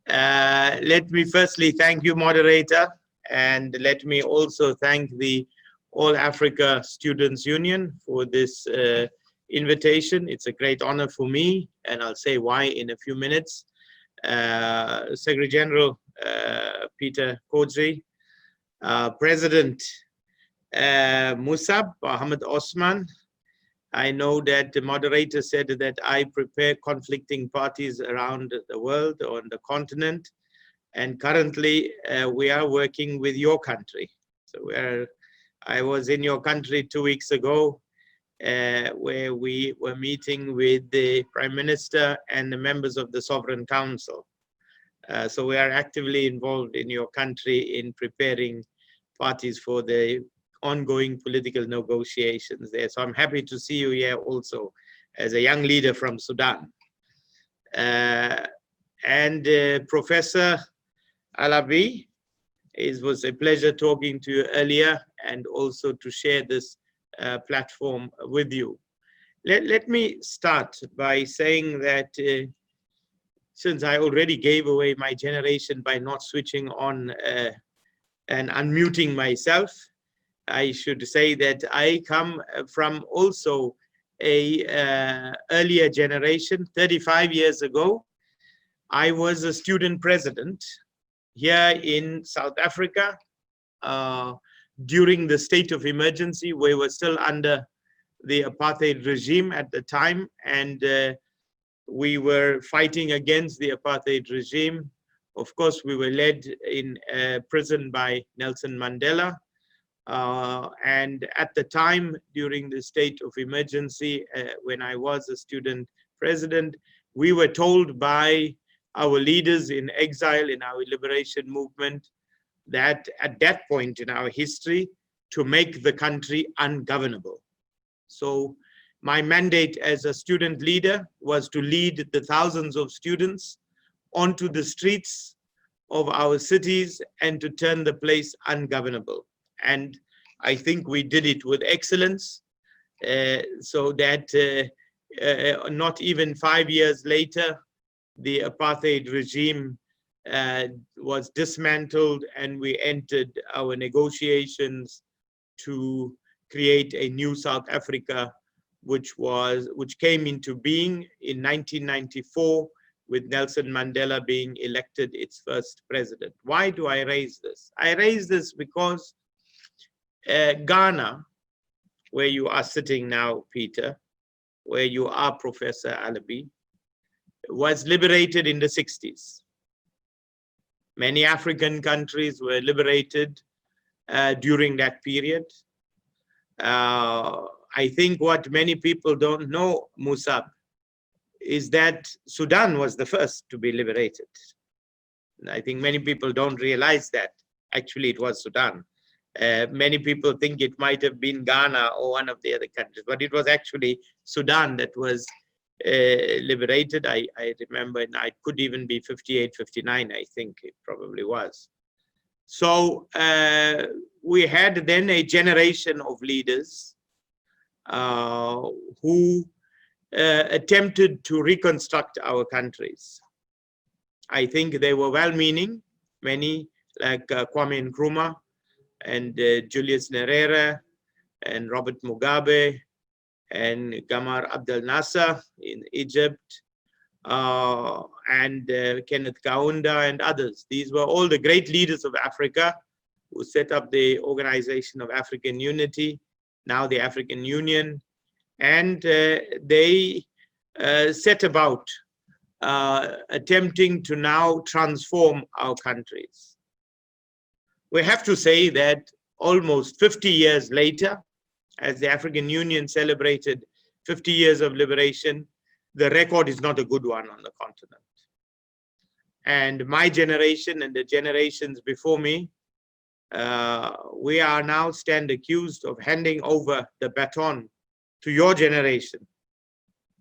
Let me firstly thank you, moderator, and let me also thank the All Africa Students Union for this invitation. It's a great honor for me, and I'll say why in a few minutes. Secretary General Peter Kodri, President Musab Mohammed Osman. I know that the moderator said that I prepare conflicting parties around the world or on the continent, and currently we are working with your country. So I was in your country 2 weeks ago, where we were meeting with the Prime Minister and the members of the Sovereign Council. So we are actively involved in your country in preparing parties for the ongoing political negotiations there. So I'm happy to see you here also as a young leader from Sudan. Professor Alabi, it was a pleasure talking to you earlier and also to share this platform with you. Let me start by saying that since I already gave away my generation by not switching on and unmuting myself, I should say that I come from also a earlier generation. 35 years ago, I was a student president here in South Africa during the state of emergency. We were still under the apartheid regime at the time, and we were fighting against the apartheid regime. Of course, we were led in prison by Nelson Mandela. And at the time, during the state of emergency, when I was a student president, we were told by our leaders in exile in our liberation movement that at that point in our history, to make the country ungovernable. So my mandate as a student leader was to lead the thousands of students onto the streets of our cities and to turn the place ungovernable. And I think we did it with excellence, so that not even 5 years later, the apartheid regime was dismantled, and we entered our negotiations to create a new South Africa, which came into being in 1994 with Nelson Mandela being elected its first president. Why do I raise this? I raise this because Ghana, where you are sitting now, Peter, where you are, Professor Alabi, was liberated in the 60s. Many African countries were liberated during that period. I think what many people don't know, Musab, is that Sudan was the first to be liberated. I think many people don't realize that. Actually, it was Sudan. Many people think it might have been Ghana or one of the other countries, but it was actually Sudan that was liberated. I remember, and it could even be 58, 59, I think it probably was. So we had then a generation of leaders who attempted to reconstruct our countries. I think they were well-meaning, many like Kwame Nkrumah and Julius Nyerere and Robert Mugabe and Gamal Abdel Nasser in Egypt, and Kenneth Kaunda and others. These were all the great leaders of Africa who set up the Organization of African Unity, now the African Union, and they set about attempting to now transform our countries. We have to say that almost 50 years later, as the African Union celebrated 50 years of liberation, the record is not a good one on the continent. And my generation and the generations before me, we are now stand accused of handing over the baton to your generation,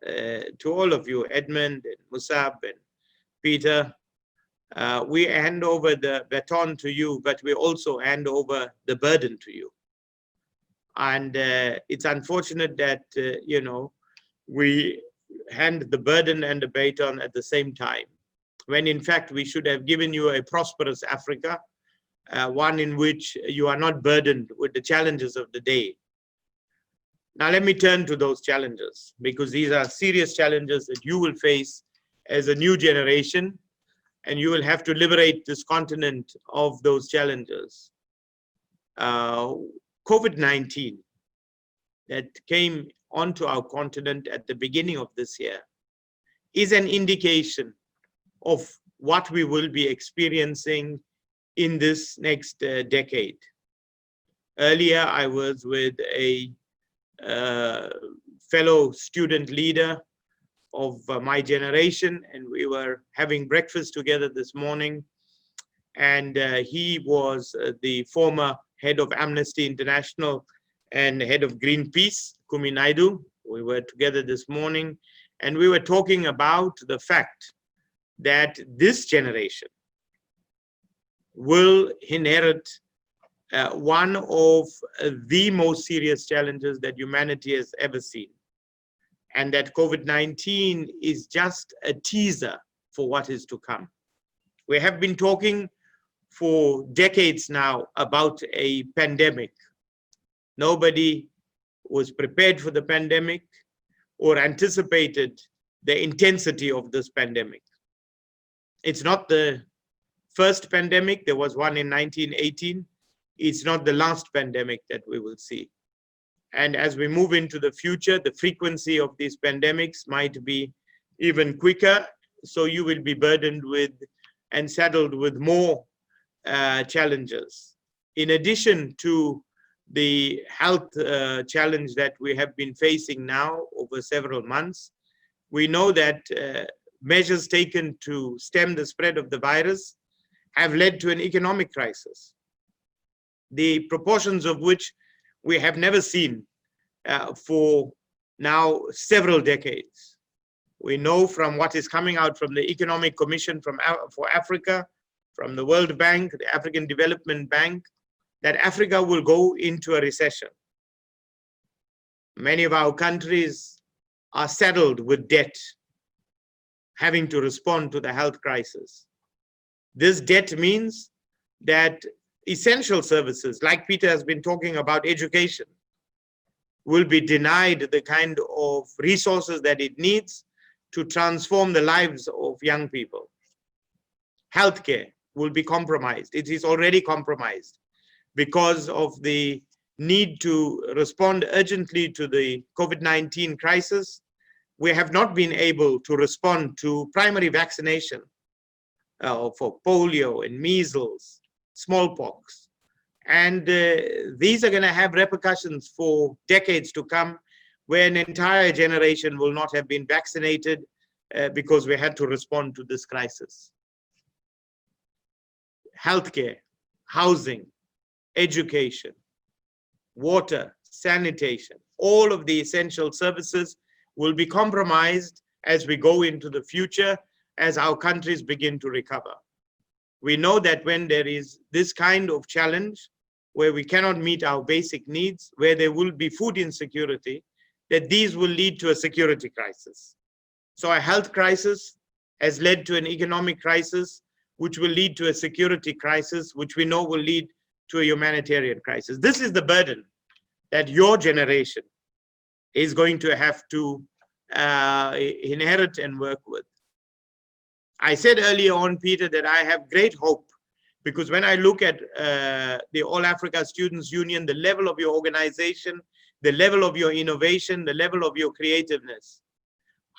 to all of you, Edmund and Musab and Peter. We hand over the baton to you, but we also hand over the burden to you. And it's unfortunate that, you know, we hand the burden and the baton at the same time. when in fact we should have given you a prosperous Africa, one in which you are not burdened with the challenges of the day. Now let me turn to those challenges, because these are serious challenges that you will face as a new generation, and you will have to liberate this continent of those challenges. COVID-19 that came onto our continent at the beginning of this year is an indication of what we will be experiencing in this next decade. Earlier, I was with a fellow student leader of my generation, and we were having breakfast together this morning. And he was the former head of Amnesty International and head of Greenpeace, Kumi Naidu. We were together this morning, and we were talking about the fact that this generation will inherit one of the most serious challenges that humanity has ever seen. And that COVID-19 is just a teaser for what is to come. We have been talking for decades now about a pandemic. Nobody was prepared for the pandemic or anticipated the intensity of this pandemic. It's not the first pandemic. There was one in 1918. It's not the last pandemic that we will see. And as we move into the future, the frequency of these pandemics might be even quicker. So you will be burdened with and saddled with more challenges. In addition to the health challenge that we have been facing now over several months, we know that measures taken to stem the spread of the virus have led to an economic crisis, the proportions of which we have never seen for now several decades. We know from what is coming out from the Economic Commission for Africa, from the World Bank, the African Development Bank, that Africa will go into a recession. Many of our countries are saddled with debt, having to respond to the health crisis. This debt means that essential services, like Peter has been talking about, education, will be denied the kind of resources that it needs to transform the lives of young people. Healthcare will be compromised. It is already compromised because of the need to respond urgently to the COVID-19 crisis. We have not been able to respond to primary vaccination for polio and measles, smallpox. And these are going to have repercussions for decades to come, where an entire generation will not have been vaccinated because we had to respond to this crisis. Healthcare, housing, education, water, sanitation, all of the essential services will be compromised as we go into the future, as our countries begin to recover. We know that when there is this kind of challenge, where we cannot meet our basic needs, where there will be food insecurity, that these will lead to a security crisis. So a health crisis has led to an economic crisis, which will lead to a security crisis, which we know will lead to a humanitarian crisis. This is the burden that your generation is going to have to inherit and work with. I said earlier on, Peter, that I have great hope, because when I look at the All Africa Students Union, the level of your organization, the level of your innovation, the level of your creativeness,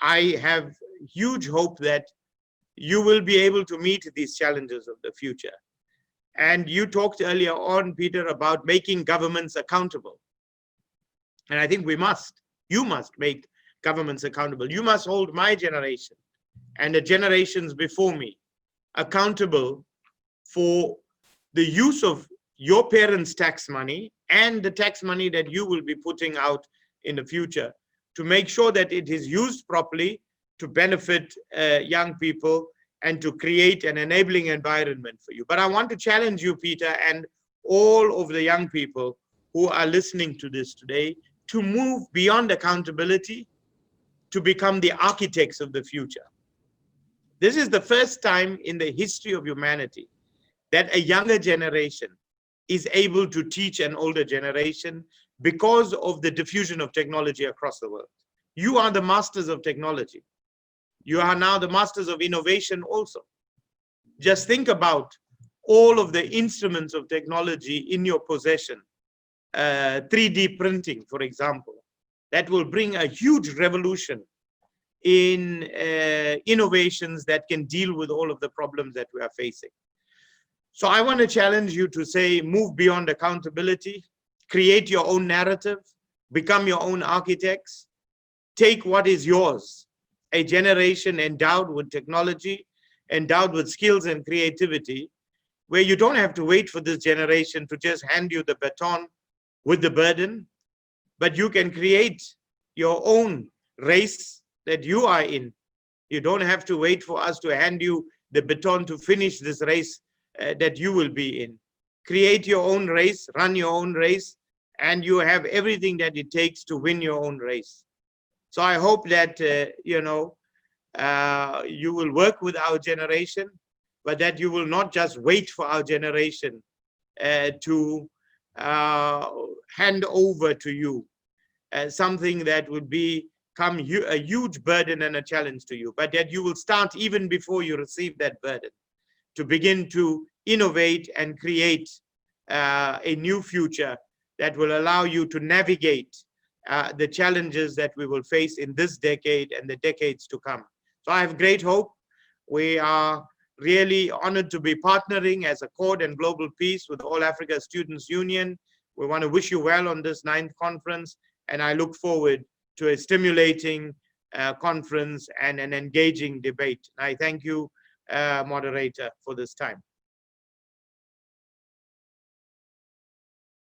I have huge hope that you will be able to meet these challenges of the future. And you talked earlier on, Peter, about making governments accountable. And I think we must. You must make governments accountable. You must hold my generation and the generations before me accountable for the use of your parents' tax money and the tax money that you will be putting out in the future, to make sure that it is used properly to benefit young people and to create an enabling environment for you. But I want to challenge you, Peter, and all of the young people who are listening to this today, to move beyond accountability to become the architects of the future. This is the first time in the history of humanity that a younger generation is able to teach an older generation because of the diffusion of technology across the world. You are the masters of technology. You are now the masters of innovation also. Just think about all of the instruments of technology in your possession. 3D printing, for example, that will bring a huge revolution in innovations that can deal with all of the problems that we are facing. So I want to challenge you to say, move beyond accountability, create your own narrative, become your own architects, take what is yours, a generation endowed with technology, endowed with skills and creativity, where you don't have to wait for this generation to just hand you the baton with the burden, but you can create your own race that you are in. You don't have to wait for us to hand you the baton to finish this race that you will be in. Create your own race, run your own race, and you have everything that it takes to win your own race. So I hope that, you will work with our generation, but that you will not just wait for our generation to hand over to you something that would become a huge burden and a challenge to you, but that you will start even before you receive that burden to begin to innovate and create a new future that will allow you to navigate the challenges that we will face in this decade and the decades to come. So I have great hope. We are really honored to be partnering as Accord and Global Peace with All Africa Students Union. We want to wish you well on this 9th conference, and I look forward to a stimulating conference and an engaging debate. I thank you, moderator, for this time.